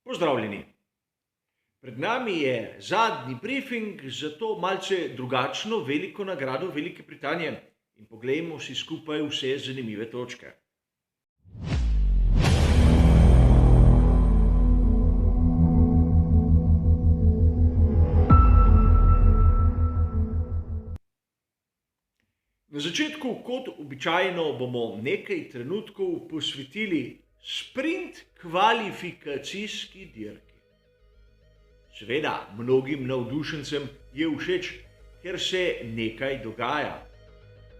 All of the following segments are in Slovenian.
Pozdravljeni. Pred nami je zadnji brifing za to malce drugačno veliko nagrado Velike Britanije in poglejmo si skupaj vse zanimive točke. Na začetku, kot običajno, bomo nekaj trenutkov posvetili sprint kvalifikacijski dirki. Seveda, mnogim navdušencem je všeč, ker se nekaj dogaja.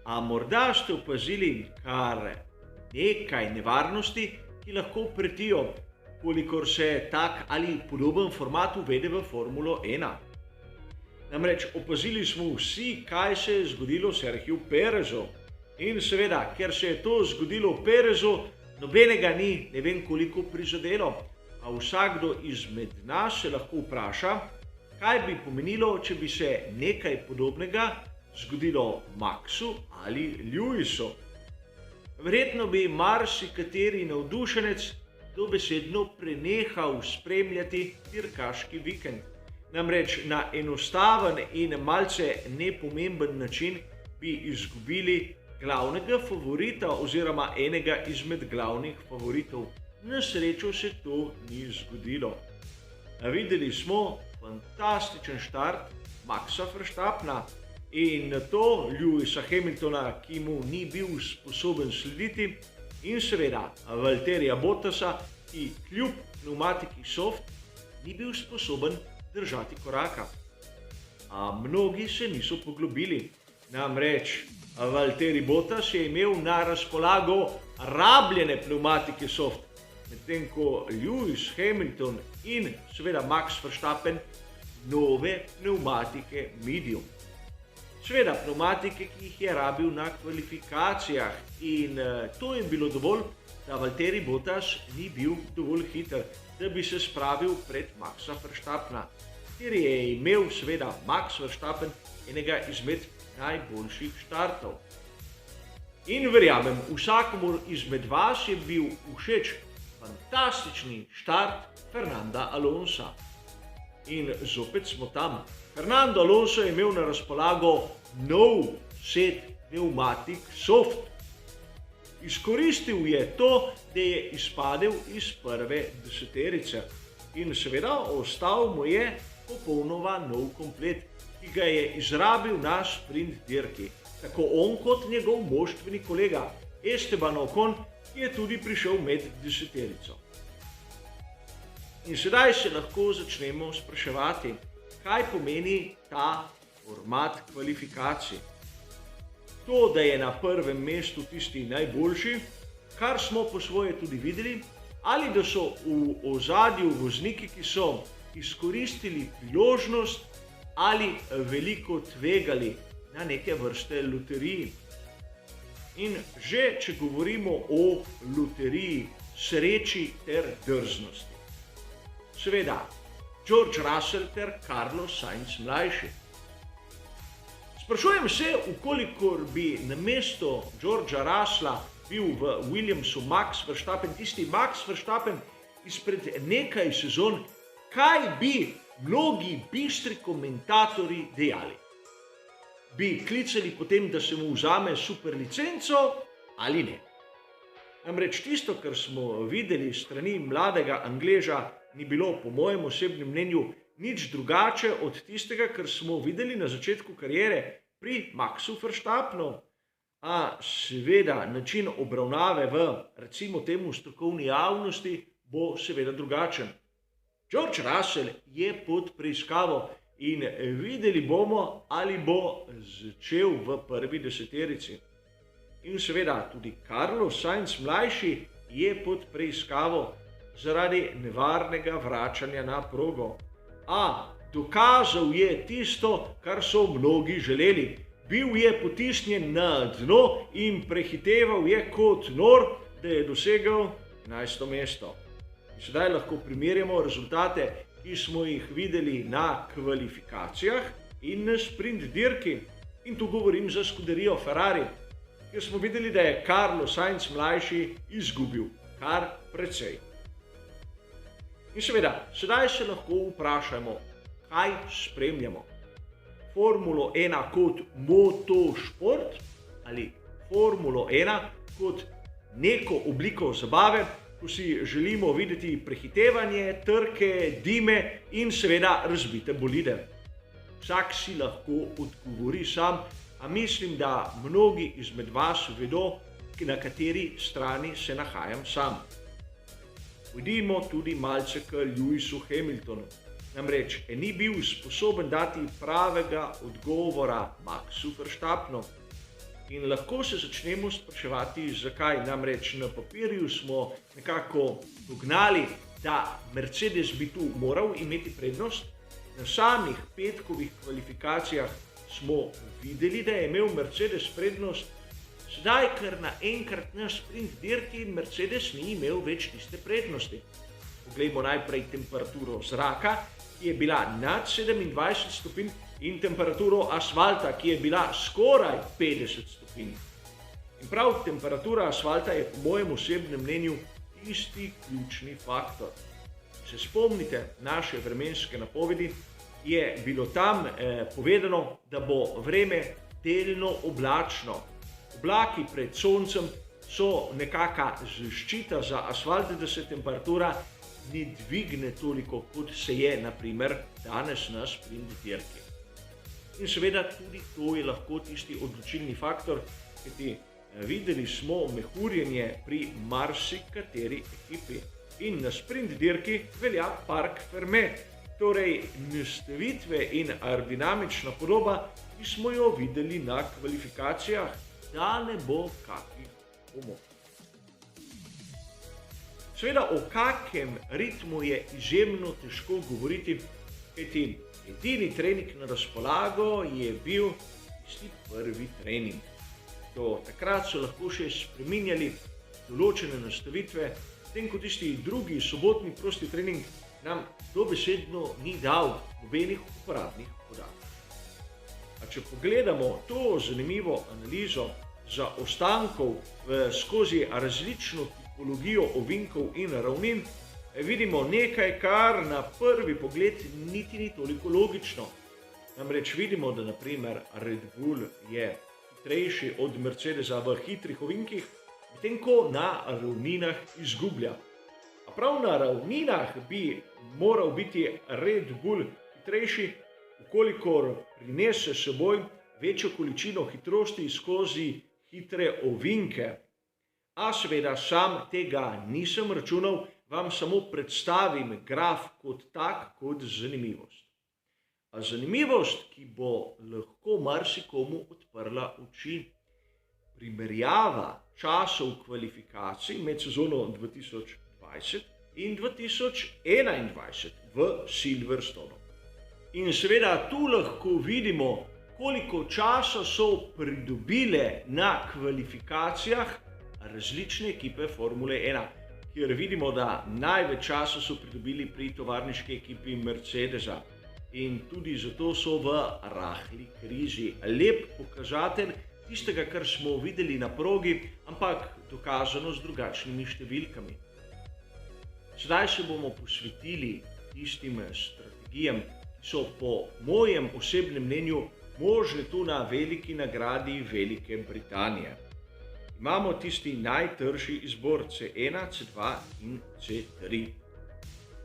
A morda ste opazili kar nekaj nevarnosti, ki lahko pretijo, kolikor se tak ali podoben format uvede v Formulo 1. Namreč opazili smo vsi, kaj se je zgodilo Sergiju Perezu. In seveda, ker se je to zgodilo Perezu, nobenega ni ne vem koliko prizadelo, a vsakdo izmed nas se lahko vpraša, kaj bi pomenilo, če bi se nekaj podobnega zgodilo Maxu ali Lewisu. Verjetno bi marsikateri navdušenec dobesedno prenehal spremljati dirkaški vikend. Namreč na enostaven in malce nepomemben način bi izgubili glavnega favorita oziroma enega izmed glavnih favoritov. Na srečo se to ni zgodilo. Videli smo fantastičen štart Maxa Verstappena in nato Lewisa Hamiltona, ki mu ni bil sposoben slediti, in seveda Valtterija Bottasa, ki kljub pneumatiki soft ni bil sposoben držati koraka. A mnogi se niso poglobili. Namreč Valtteri Bottas je imel na razpolago rabljene pneumatike soft, medtem ko Lewis Hamilton in seveda Max Verstappen nove pneumatike medium. Seveda pneumatike, ki jih je rabil na kvalifikacijah, in to je bilo dovolj, da Valtteri Bottas ni bil dovolj hiter, da bi se spravil pred Maxa Verstappena, ker je imel seveda Max Verstappen enega izmed najboljših štartov. In verjamem, vsakomur izmed vas je bil všeč fantastični štart Fernanda Alonsa. In zopet smo tam. Fernando Alonso je imel na razpolago nov set pneumatik soft. Izkoristil je to, da je izpadel iz prve deseterice. In seveda ostal mu je popolnoma nov komplet, ki ga je izrabil na sprint dirki. Tako on kot njegov moštveni kolega Esteban Ocon, ki je tudi prišel med deseterico. In sedaj se lahko začnemo spraševati, kaj pomeni ta format kvalifikacij. To, da je na prvem mestu tisti najboljši, kar smo po svoje tudi videli, ali da so v ozadju vozniki, ki so izkoristili priložnost ali veliko tvegali na neke vrste loteriji. In že če govorimo o loteriji, sreči ter drznosti. Seveda, George Russell ter Carlos Sainz mlajši. Sprašujem se, ukolikor bi namesto Georgea Russella bil v Williamsu Max Verstappen, tisti Max Verstappen izpred nekaj sezon, kaj bi mnogi bistri komentatorji dejali? Bi klicali potem, da se mu vzame super licenco ali ne? Namreč tisto, kar smo videli strani mladega Angleža, ni bilo po mojem osebnem mnenju nič drugače od tistega, kar smo videli na začetku kariere pri Maxu Verstappenu. A seveda način obravnave v, recimo temu, strokovni javnosti bo seveda drugačen. George Russell je pod preiskavo in videli bomo, ali bo začel v prvi deseterici. In seveda tudi Carlos Sainz mlajši je pod preiskavo zaradi nevarnega vračanja na progo. A dokazal je tisto, kar so mnogi želeli. Bil je potisnjen na dno in prehiteval je kot nor, da je dosegel 11. mesto. In sedaj lahko primerjamo rezultate, ki smo jih videli na kvalifikacijah in na sprint dirki. In tu govorim za skuderijo Ferrari, kjer smo videli, da je Carlos Sainz mlajši izgubil kar precej. In seveda, sedaj se lahko vprašamo, kaj spremljamo. Formulo 1 kot motošport ali Formulo 1 kot neko obliko zabave, ko si želimo videti prehitevanje, trke, dime in seveda razbite bolide. Vsak si lahko odgovori sam, a mislim, da mnogi izmed vas vedo, na kateri strani se nahajam sam. Pojdimo tudi malce k Lewisu Hamiltonu. Namreč ni bil sposoben dati pravega odgovora Maxu Verstappenu. In lahko se začnemo spraševati, zakaj. Namreč na papirju smo nekako dognali, da Mercedes bi tu moral imeti prednost. Na samih petkovih kvalifikacijah smo videli, da je imel Mercedes prednost. Sedaj, ker naenkrat na sprint dirki Mercedes ni imel več tiste prednosti. Poglejmo najprej temperaturo zraka, ki je bila nad 27 stopinj, in temperaturo asfalta, ki je bila skoraj 50 stopinj. In prav temperatura asfalta je po mojem osebnem mnenju tisti ključni faktor. Se spomnite naše vremenske napovedi, je bilo tam povedano, da bo vreme delno oblačno. Oblaki pred soncem so nekaka zaščita za asfalt, da se temperatura ne dvigne toliko, kot se je naprimer danes na sprint dirki. In seveda tudi to je lahko tisti odločilni faktor, kajti videli smo mehurjenje pri marsikateri ekipi. In na sprint dirki velja Parc Fermé, torej nastavitve in aerodinamična podoba, ki smo jo videli na kvalifikacijah, da ne bo kakih pomot. Seveda o kakem ritmu je izjemno težko govoriti, kajti edini trening na razpolago je bil tisti prvi trening. Do takrat so lahko še spreminjali določene nastavitve, potem ko tisti drugi sobotni prosti trening nam dobesedno ni dal nobenih uporabnih podatkov. A če pogledamo to zanimivo analizo zaostankov skozi različno tipologijo ovinkov in ravnin, vidimo nekaj, kar na prvi pogled niti ni toliko logično. Namreč vidimo, da naprimer Red Bull je hitrejši od Mercedesa v hitrih ovinkih, medtem ko na ravninah izgublja. A prav na ravninah bi moral biti Red Bull hitrejši, ukolikor prinese s seboj večjo količino hitrosti skozi hitre ovinke. A seveda sam tega nisem računal, vam samo predstavim graf kot tak, kot zanimivost. A zanimivost, ki bo lahko marsikomu odprla oči. Primerjava časov kvalifikacij med sezono 2020 in 2021 v Silverstonu. In seveda tu lahko vidimo, koliko časa so pridobile na kvalifikacijah različne ekipe Formule 1, kjer vidimo, da največ časa so pridobili pri tovarniški ekipi Mercedesa. In tudi zato so v rahli krizi. Lep pokazatelj tistega, kar smo videli na progi, ampak dokazano z drugačnimi številkami. Sedaj se bomo posvetili tistim strategijam, ki so po mojem osebnem mnenju možne tu na veliki nagradi Velike Britanije. Imamo tisti najtrši izbor C1, C2 in C3.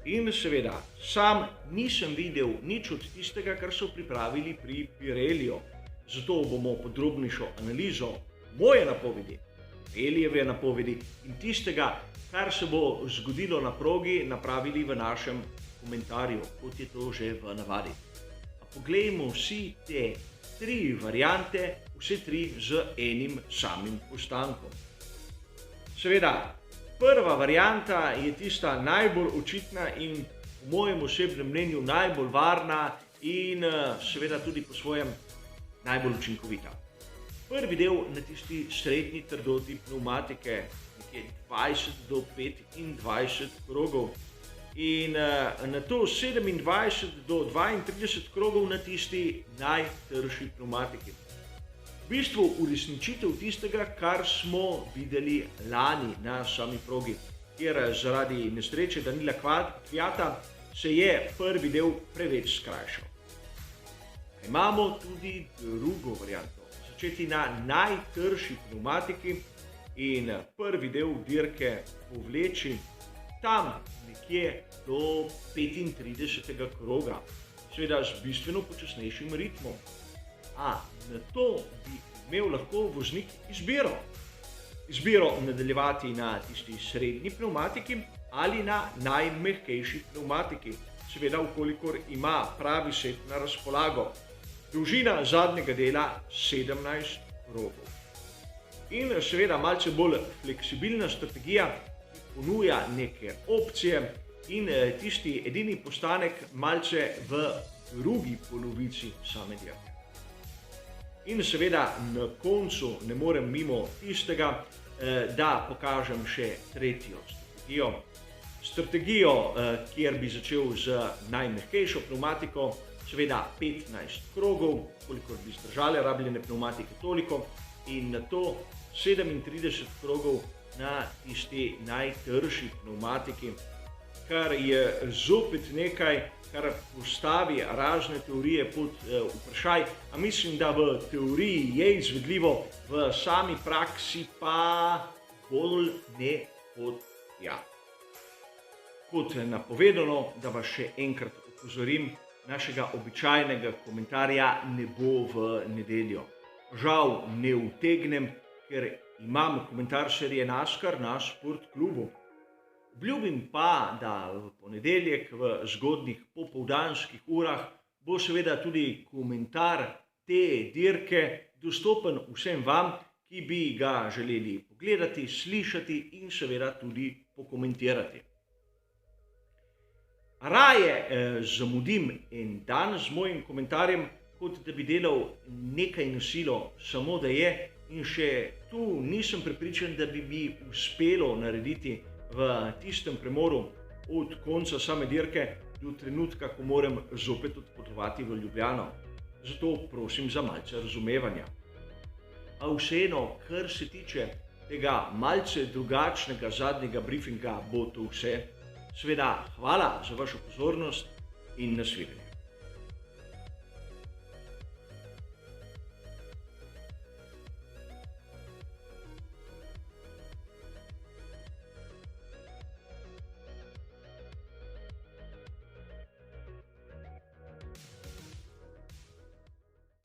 In seveda, sam nisem videl nič od tistega, kar so pripravili pri Pirelliju. Zato bomo podrobnejšo analizo moje napovedi, Pirellijeve napovedi in tistega, kar se bo zgodilo na progi, napravili v našem komentarju, kot je to že v navadi. Poglejmo vsi te tri variante, vse tri z enim samim postankom. Seveda, prva varianta je tista najbolj očitna in po mojem osebnem mnenju najbolj varna in seveda tudi po svojem najbolj učinkovita. Prvi del na tisti srednji trdoti pneumatike, nekje 20 do 25 krogov. In na to 27 do 32 krogov na tisti najtrši pneumatiki. V bistvu uresničitev tistega, kar smo videli lani na sami progi. kjer zaradi nesreče Danila Kvjata se je prvi del preveč skrajšal. Imamo tudi drugo varianto, začeti na najtrši pneumatiki in prvi del dirke povleči tam nekje do 35. kroga, seveda z bistveno počasnejšim ritmom. A na to bi imel lahko voznik izbiro nadaljevati na tisti srednji pneumatiki ali na najmehkejši pneumatiki, seveda vkolikor ima pravi set na razpolago. Dolžina zadnjega dela 17 krogov. In seveda malce bolj fleksibilna strategija, ki ponuja neke opcije in tisti edini postanek malce v drugi polovici same dirke. In seveda na koncu ne morem mimo tistega, da pokažem še tretjo strategijo. Strategijo, kjer bi začel z najmehkejšo pneumatiko, seveda 15 krogov, kolikor bi zdržale rabljene pneumatike toliko, in na to 37 krogov na tisti najtrši pneumatiki, kar je zopet nekaj, kar postavi razne teorije pod vprašaj, a mislim, da v teoriji je izvedljivo, v sami praksi pa bolj ne kot ja. Kot napovedano, da vas še enkrat opozorim, našega običajnega komentarja ne bo v nedeljo. Žal ne utegnem, ker imam komentar serije NASCAR na Sportklubu. Obljubim pa, da v ponedeljek v zgodnjih popoldanskih urah bo seveda tudi komentar te dirke dostopen vsem vam, ki bi ga želeli pogledati, slišati in seveda tudi pokomentirati. Raje zamudim en dan z mojim komentarjem, kot da bi delal nekaj na silo, samo da je, in še tu nisem prepričan, da bi mi uspelo narediti v tistem premoru od konca same dirke do trenutka, ko moram zopet odpotovati v Ljubljano. Zato prosim za malce razumevanja. A vseeno, kar se tiče tega malce drugačnega zadnjega briefinga, bo to vse. Seveda, hvala za vašo pozornost in nasvidenje.